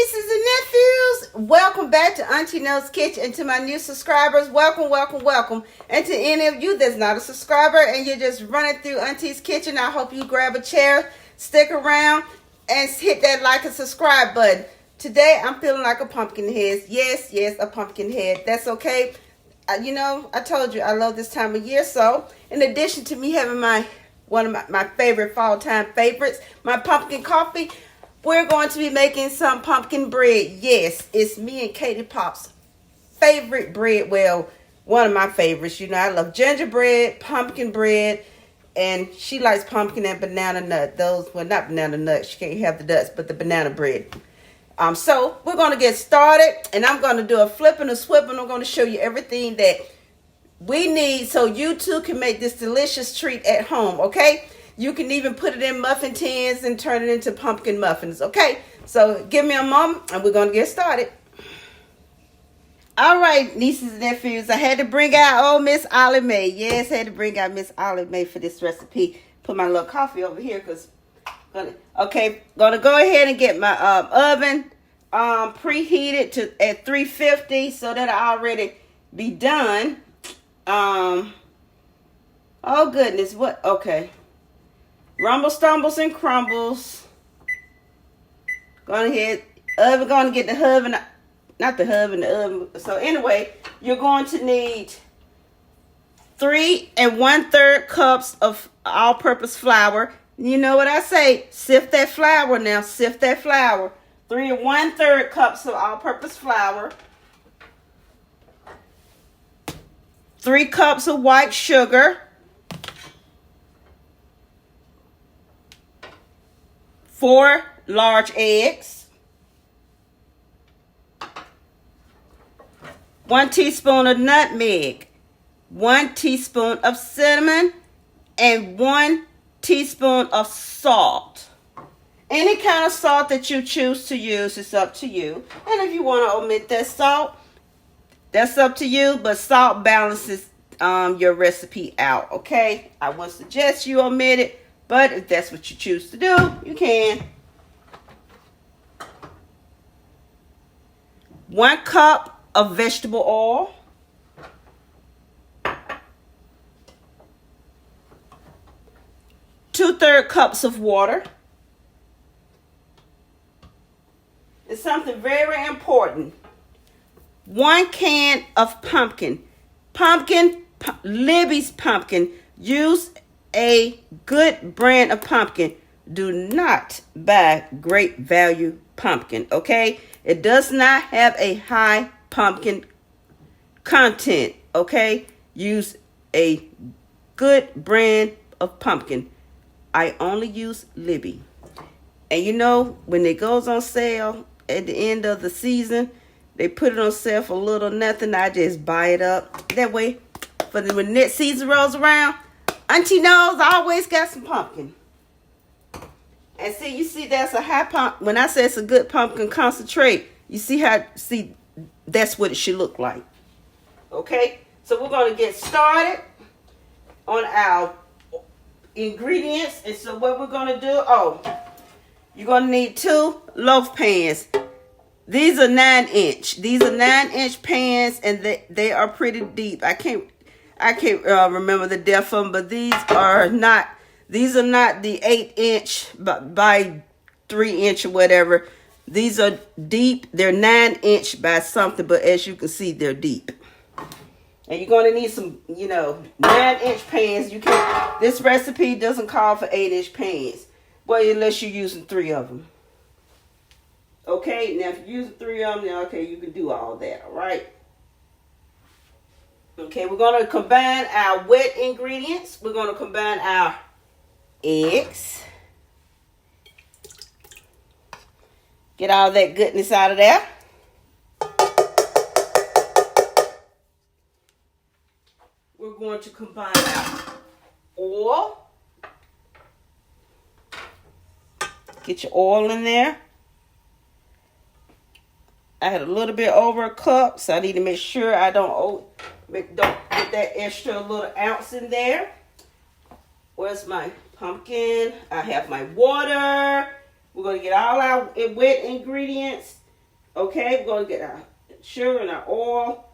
nieces and nephews, welcome back to Auntie Nell's Kitchen. And to my new subscribers, welcome, welcome, welcome. And to any of you that's not a subscriber and you're just running through Auntie's Kitchen, I hope you grab a chair, stick around, and hit that like and subscribe button. Today, I'm feeling like a pumpkin head. Yes, a pumpkin head. That's okay. I told you I love this time of year. So, in addition to me having one of my favorite fall time favorites, my pumpkin coffee, we're going to be making some pumpkin bread. Yes, it's me and Katie Pop's favorite bread. Well, one of my favorites. I love gingerbread, pumpkin bread, and she likes pumpkin and banana nut. Not banana nuts. She can't have the nuts, but the banana bread. So we're going to get started, and I'm going to do a flip and a swip, and I'm going to show you everything that we need so you too can make this delicious treat at home, okay? You can even put it in muffin tins and turn it into pumpkin muffins, okay? So give me a moment, and we're going to get started. All right, nieces and nephews, I had to bring out old Miss Ollie Mae. Yes, I had to bring out Miss Ollie Mae for this recipe. Put my little coffee over here because... Okay, gonna go ahead and get my oven preheated at 350 so that I already be done. Oh goodness, what? Okay. Rumble, stumbles, and crumbles. Gonna get the oven, not the oven, the oven. So anyway, you're going to need 3 1/3 cups of all-purpose flour. You know what I say? Sift that flour now. Sift that flour. 3 1/3 cups of all-purpose flour. 3 cups of white sugar. 4 large eggs. 1 teaspoon of nutmeg. 1 teaspoon of cinnamon. And 1 teaspoon of salt. Any kind of salt that you choose to use is up to you. And if you want to omit that salt, that's up to you. But salt balances your recipe out, okay? I would suggest you omit it, but if that's what you choose to do, you can. 1 cup of vegetable oil. 2/3 cups of water. It's something very important. 1 can of pumpkin. Libby's pumpkin. Use a good brand of pumpkin. Do not buy great value pumpkin, okay? It does not have a high pumpkin content, okay? Use a good brand of pumpkin. I only use Libby. And when it goes on sale at the end of the season, they put it on sale for a little nothing. I just buy it up. That way, when next season rolls around, Auntie knows I always got some pumpkin. And see, that's a high pump. When I say it's a good pumpkin concentrate, you see that's what it should look like. Okay? So we're going to get started on our ingredients. And so what we're going to do, you're going to need 2 loaf pans. These are 9-inch. These are 9-inch pans, and they are pretty deep. I can't remember the depth of them, but these are not the 8-inch by 3-inch or whatever. These are deep. They're 9-inch by something, but as you can see, they're deep. And you're going to need some, 9-inch pans. This recipe doesn't call for 8-inch pans. Well, unless you're using 3 of them. Okay, now if you're using 3 of them, then okay, you can do all that, all right? Okay, we're going to combine our wet ingredients. We're going to combine our eggs. Get all that goodness out of there. We're going to combine our oil. Get your oil in there. I had a little bit over a cup, so I need to make sure I don't get that extra little ounce in there. Where's my pumpkin? I have my water. We're going to get all our wet ingredients. Okay, we're going to get our sugar and our oil.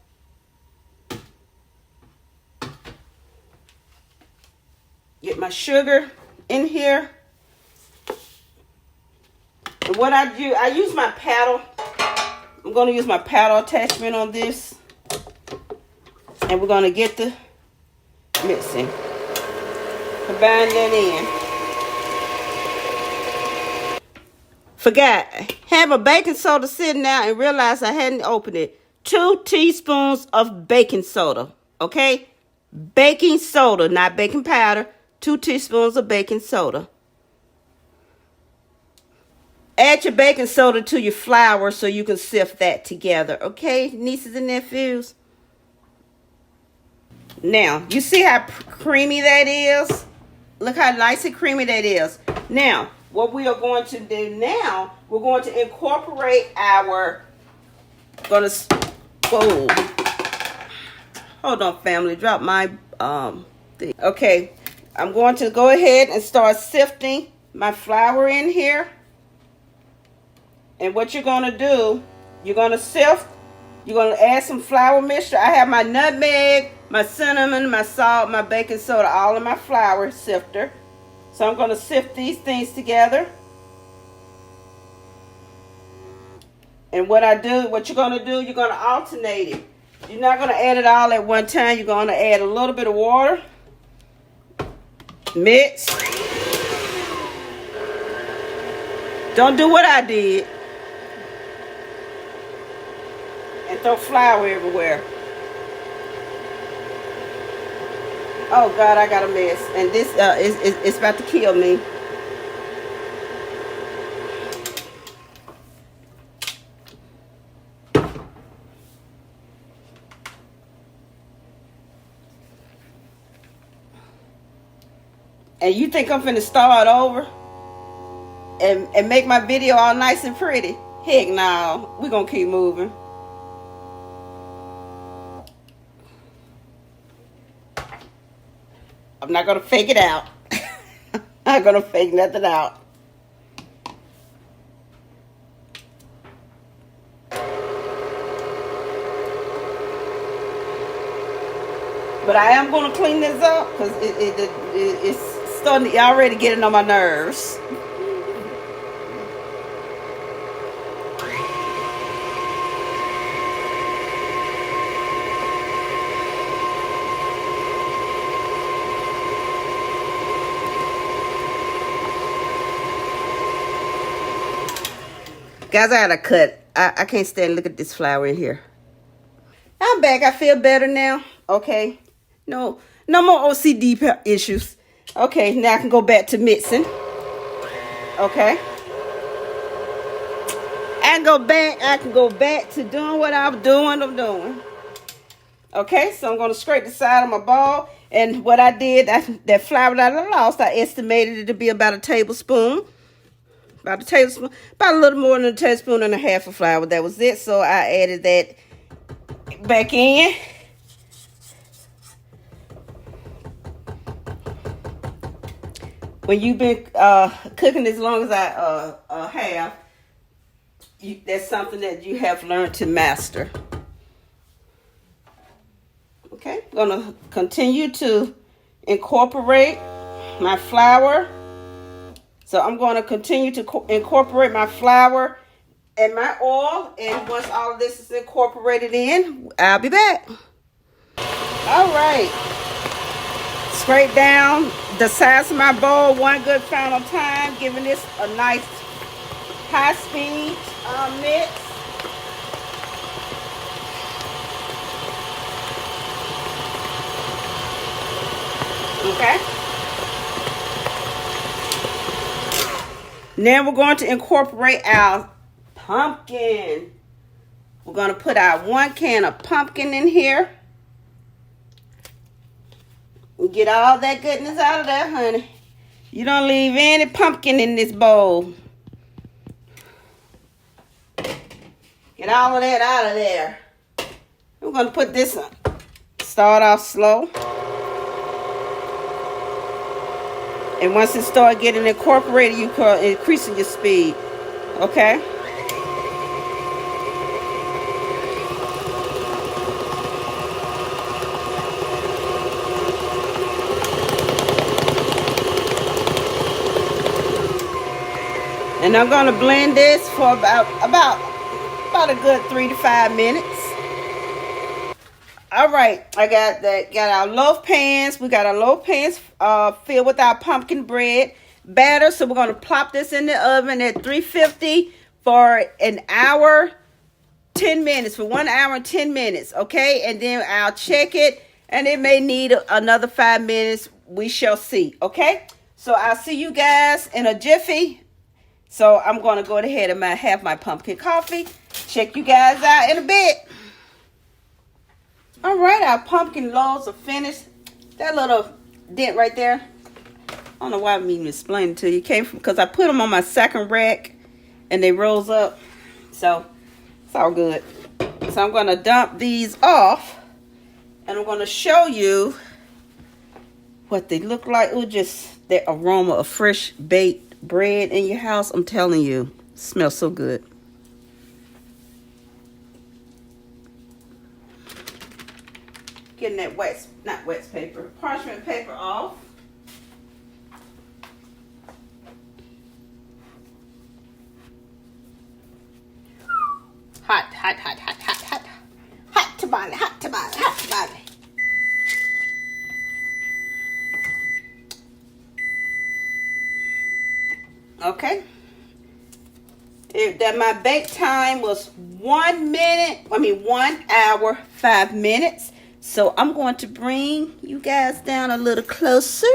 Get my sugar in here. And what I do, I use my paddle. I'm going to use my paddle attachment on this. And we're going to get the mixing. Combine that in. Forgot, have a baking soda sitting there and realized I hadn't opened it. 2 teaspoons of baking soda. Okay? Baking soda, not baking powder. 2 teaspoons of baking soda. Add your baking soda to your flour so you can sift that together. Okay, nieces and nephews? Now, you see how creamy that is? Look how nice and creamy that is. Now, what we are going to do now, we're going to incorporate our, hold on family, drop my thing. Okay, I'm going to go ahead and start sifting my flour in here. And what you're going to do, you're going to sift, you're going to add some flour mixture. I have my nutmeg, my cinnamon, my salt, my baking soda, all in my flour sifter. So I'm going to sift these things together. And what you're going to do, you're going to alternate it. You're not going to add it all at one time. You're going to add a little bit of water. Mix. Don't do what I did. And throw flour everywhere. Oh God, I got a mess. And this it's about to kill me. And you think I'm finna start over and make my video all nice and pretty? Heck no, we're gonna keep moving. I'm not going to fake it out. I'm not going to fake nothing out. But I am going to clean this up because it's starting to already getting on my nerves. Guys, I gotta cut. I can't stand look at this flour in here. I'm back. I feel better now. Okay. No more OCD issues. Okay, now I can go back to mixing. Okay. I can go back to doing what I'm doing. Okay, so I'm gonna scrape the side of my bowl. And what I did, that flour that I lost, I estimated it to be about a tablespoon. About a little more than a tablespoon and a half of flour. That was it. So I added that back in. When you've been cooking as long as I have, that's something that you have learned to master. Okay, I'm gonna continue to incorporate my flour. So I'm going to continue to incorporate my flour and my oil. And once all of this is incorporated in, I'll be back. All right. Scrape down the sides of my bowl one good final time, giving this a nice high-speed mix. Okay. Now we're going to incorporate our pumpkin. We're going to put our 1 can of pumpkin in here. And get all that goodness out of there, honey. You don't leave any pumpkin in this bowl. Get all of that out of there. We're going to put this on. Start off slow. And once it starts getting incorporated, you can increasing your speed. Okay? And I'm gonna blend this for about a good 3 to 5 minutes. All right, I got our loaf pans. We got our loaf pans filled with our pumpkin bread batter. So we're gonna plop this in the oven at 350 for an hour, 10 minutes, for 1 hour and 10 minutes. Okay, and then I'll check it, and it may need another 5 minutes. We shall see. Okay, so I'll see you guys in a jiffy. So I'm gonna go ahead and have my pumpkin coffee. Check you guys out in a bit. All right, our pumpkin loaves are finished. That little dent right there, I don't know why I'm even explaining it to you. It came from, because I put them on my second rack and they rose up. So it's all good. So I'm going to dump these off and I'm going to show you what they look like. It was just the aroma of fresh baked bread in your house. I'm telling you, it smells so good. Getting that parchment paper off. Hot, hot, hot, hot, hot, hot. Hot tamale, hot tamale, hot tamale. Okay. That my bake time was 1 hour, 5 minutes. So I'm going to bring you guys down a little closer.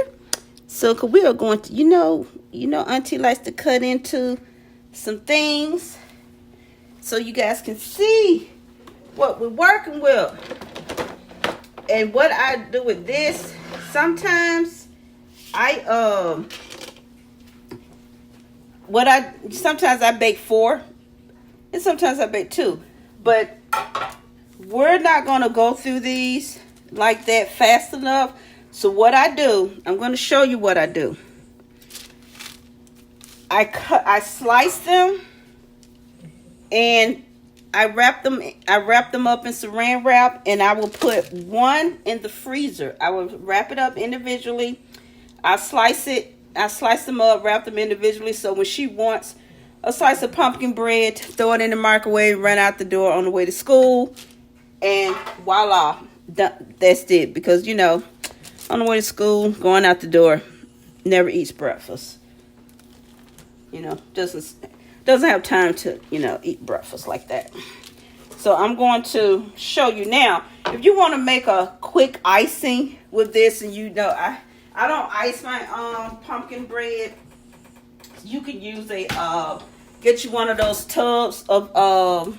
So, cause we are going to, you know, Auntie likes to cut into some things so you guys can see what we're working with. And what I do with this, sometimes sometimes I bake 4 and sometimes I bake 2. But we're not going to go through these like that fast enough. So what I do, I'm going to show you what I do. I slice them and I wrap them up in saran wrap, and I will put one in the freezer. I will wrap it up individually. I slice them up, wrap them individually, so when she wants a slice of pumpkin bread, throw it in the microwave, run out the door on the way to school, and voila, that's it. Because, you know, on the way to school, going out the door, never eats breakfast. You know, doesn't have time to, you know, eat breakfast like that. So I'm going to show you now. If you want to make a quick icing with this, and you know, I don't ice my pumpkin bread. You can use get you one of those tubs of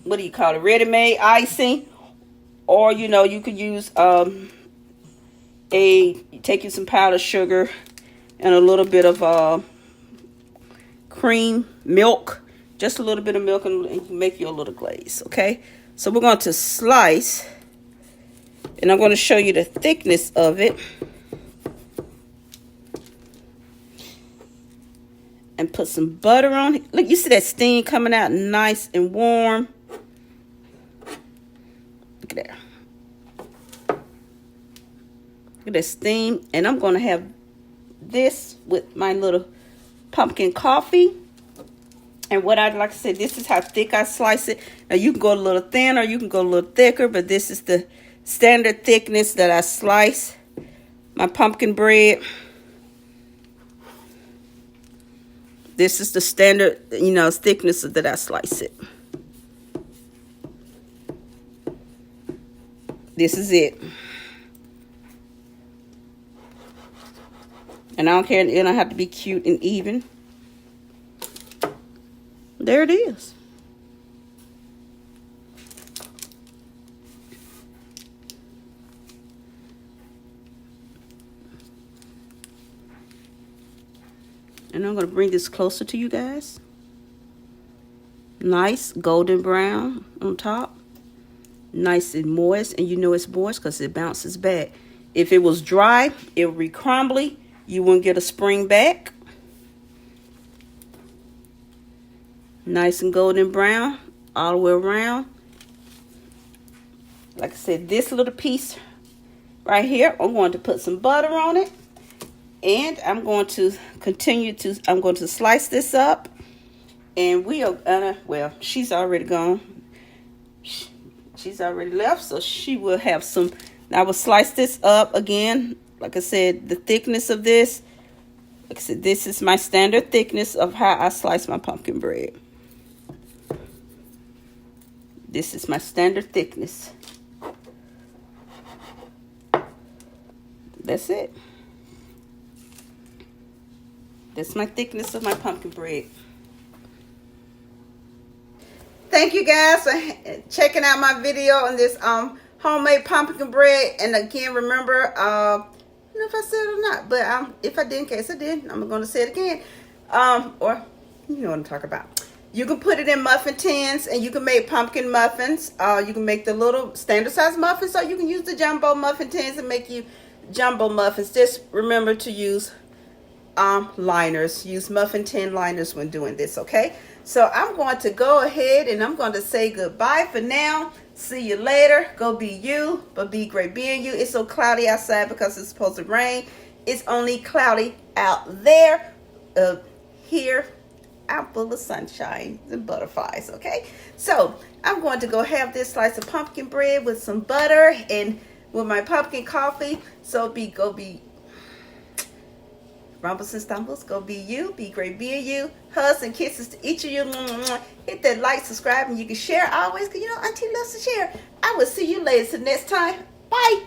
what do you call it, ready-made icing, or you know, you could use take you some powdered sugar and a little bit of cream, milk, just a little bit of milk, and you can make you a little glaze. Okay, so we're going to slice, and I'm going to show you the thickness of it, and put some butter on it. Look, you see that steam coming out nice and warm. Look at that. Look at that steam. And I'm going to have this with my little pumpkin coffee. And what like I said, this is how thick I slice it. Now you can go a little thinner, you can go a little thicker, but this is the standard thickness that I slice my pumpkin bread. This is the standard, you know, thickness that I slice it. This is it. And I don't care, it don't have to be cute and even. There it is. And I'm going to bring this closer to you guys. Nice golden brown on top. Nice and moist. And you know it's moist because it bounces back. If it was dry, it would be crumbly. You wouldn't get a spring back. Nice and golden brown all the way around. Like I said, this little piece right here, I'm going to put some butter on it. And I'm going to I'm going to slice this up. And we are gonna, well, she's already gone. She's already left, so she will have some. I will slice this up again. Like I said, the thickness of this, like I said, this is my standard thickness of how I slice my pumpkin bread. This is my standard thickness. That's it. That's my thickness of my pumpkin bread. Thank you guys for checking out my video on this homemade pumpkin bread. And again, remember, I don't know if I said it or not, but if I did, in case I did, I'm going to say it again. Or you know what I'm talking about. You can put it in muffin tins, and you can make pumpkin muffins. You can make the little standard size muffins, or you can use the jumbo muffin tins and make you jumbo muffins. Just remember to use liners. Use muffin tin liners when doing this, okay? So I'm going to go ahead and I'm going to say goodbye for now. See you later. Go be you, but be great being you. It's so cloudy outside because it's supposed to rain. It's only cloudy out there. Here, I'm full of sunshine and butterflies, okay? So I'm going to go have this slice of pumpkin bread with some butter and with my pumpkin coffee. So go be rumbles and stumbles. Go be you. Be great being you. Hugs and kisses to each of you. Hit that like, subscribe, and you can share always, because you know Auntie loves to share. I will see you later. Till next time. Bye.